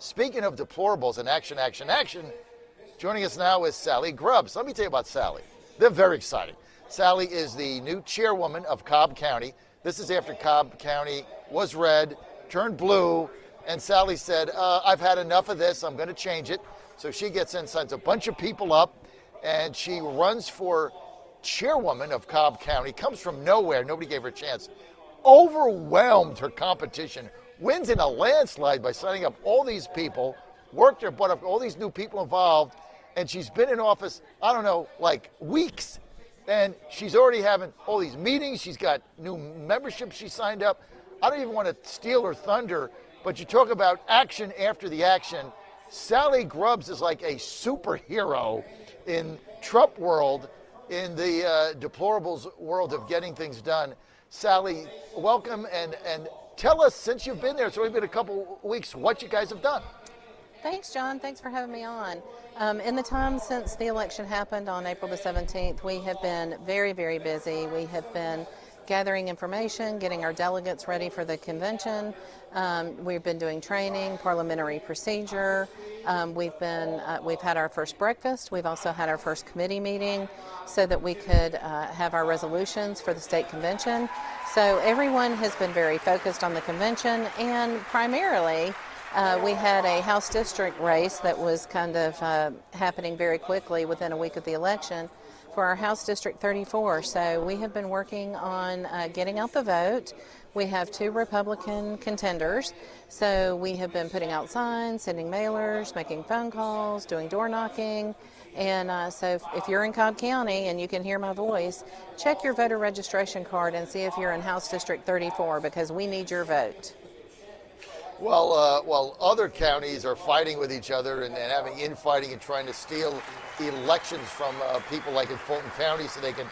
Speaking of deplorables and action, joining us now is Salleigh Grubbs. Let me tell you about Salleigh. They're very exciting. Salleigh is the new chairwoman of Cobb County. This is after Cobb County was red, turned blue, and Salleigh said, I've had enough of this. I'm going to change it. So she gets in, signs a bunch of people up, and she runs for chairwoman of Cobb County, comes from nowhere. Nobody gave her a chance. Overwhelmed her competition, wins in a landslide by signing up all these people, worked her butt off, all these new people involved, and she's been in office, I don't know, like weeks, and she's already having all these meetings. She's got new membership she signed up. I don't even want to steal her thunder, but you talk about action after the action. Salleigh Grubbs is like a superhero in Trump world, in the deplorables world of getting things done. Salleigh, welcome, and tell us, since you've been there, it's only been a couple weeks, what you guys have done. Thanks, John. Thanks for having me on. In the time since the election happened on April the 17th, we have been very, very busy. We have been gathering information, getting our delegates ready for the convention. We've been doing training, parliamentary procedure. We've had our first breakfast. We've also had our first committee meeting so that we could have our resolutions for the state convention. So everyone has been very focused on the convention, and primarily we had a House district race that was kind of happening very quickly within a week of the election for our House District 34. So we have been working on getting out the vote. We have 2 Republican contenders, so we have been putting out signs, sending mailers, making phone calls, doing door knocking. And so if you're in Cobb County and you can hear my voice, check your voter registration card and see if you're in House District 34, because we need your vote. Well, while other counties are fighting with each other and having infighting and trying to steal elections from people like in Fulton County so they can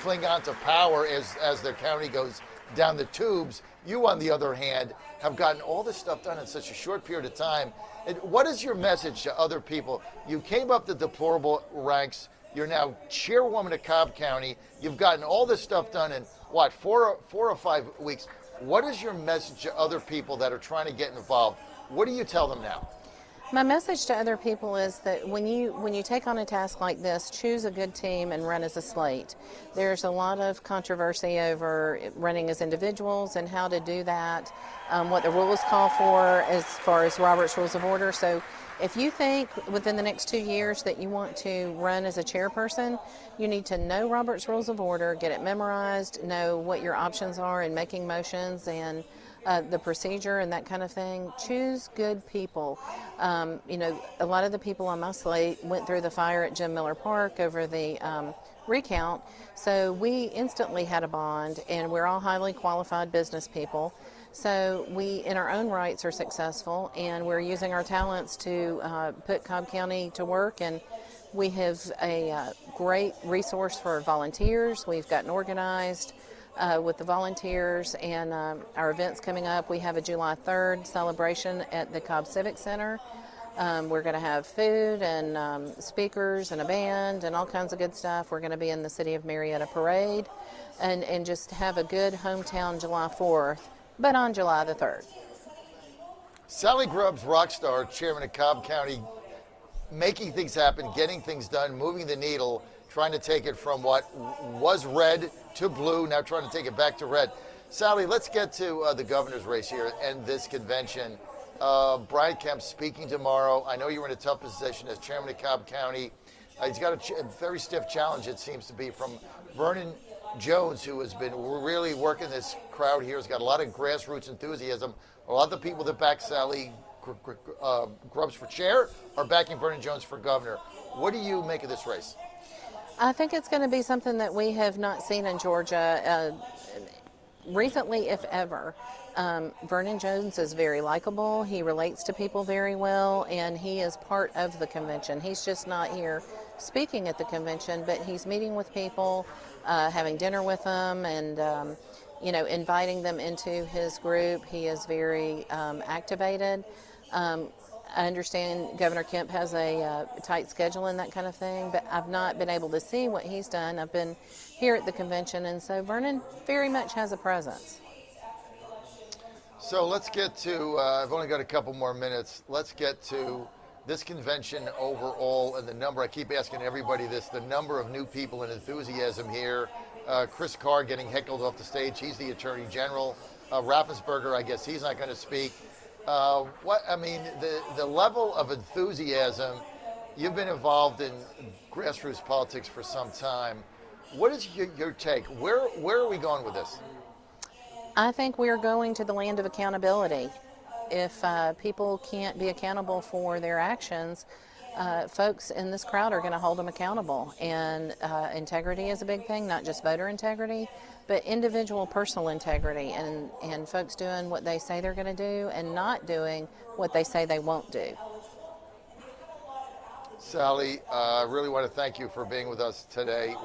cling on to power as their county goes down the tubes, you, on the other hand, have gotten all this stuff done in such a short period of time. And what is your message to other people? You came up the deplorable ranks. You're now chairwoman of Cobb County. You've gotten all this stuff done in, what, 4 or 5 weeks. What is your message to other people that are trying to get involved? What do you tell them now? My message to other people is that when you take on a task like this, choose a good team and run as a slate. There's a lot of controversy over running as individuals and how to do that, what the rules call for as far as Robert's Rules of Order. So if you think within the next 2 years that you want to run as a chairperson, you need to know Robert's Rules of Order, get it memorized, know what your options are in making motions and the procedure and that kind of thing. Choose good people. A lot of the people on my slate went through the fire at Jim Miller Park over the recount, so we instantly had a bond, and we're all highly qualified business people. So we, in our own rights, are successful, and we're using our talents to put Cobb County to work, and we have a great resource for volunteers. We've gotten organized with the volunteers, and our events coming up. We have a July 3rd celebration at the Cobb Civic Center. We're going to have food and speakers and a band and all kinds of good stuff. We're going to be in the City of Marietta Parade and just have a good hometown July 4th, but on July the 3rd. Salleigh Grubbs, rock star, chairman of Cobb County, making things happen, getting things done, moving the needle, trying to take it from what was red to blue, now trying to take it back to red. Salleigh, let's get to the governor's race here and this convention. Brian Kemp speaking tomorrow. I know you're in a tough position as chairman of Cobb County. He's got a very stiff challenge, it seems to be, from Vernon Jones, who has been really working this crowd here. He's got a lot of grassroots enthusiasm. A lot of the people that back Salleigh Grubbs for chair are backing Vernon Jones for governor. What do you make of this race? I think it's going to be something that we have not seen in Georgia recently, if ever. Vernon Jones is very likable. He relates to people very well, and he is part of the convention. He's just not here speaking at the convention, but he's meeting with people, having dinner with them, and inviting them into his group. He is very activated. I understand Governor Kemp has a tight schedule and that kind of thing, but I've not been able to see what he's done. I've been here at the convention, and so Vernon very much has a presence. So let's get to, I've only got a couple more minutes. Let's get to this convention overall and the number. I keep asking everybody this, the number of new people and enthusiasm here. Chris Carr getting heckled off the stage. He's the Attorney General. Raffensperger, I guess he's not going to speak. The level of enthusiasm, you've been involved in grassroots politics for some time. What is your take? Where are we going with this? I think we're going to the land of accountability. If people can't be accountable for their actions, folks in this crowd are going to hold them accountable. And integrity is a big thing, not just voter integrity, but individual personal integrity, and folks doing what they say they're going to do and not doing what they say they won't do. Salleigh, I really want to thank you for being with us today.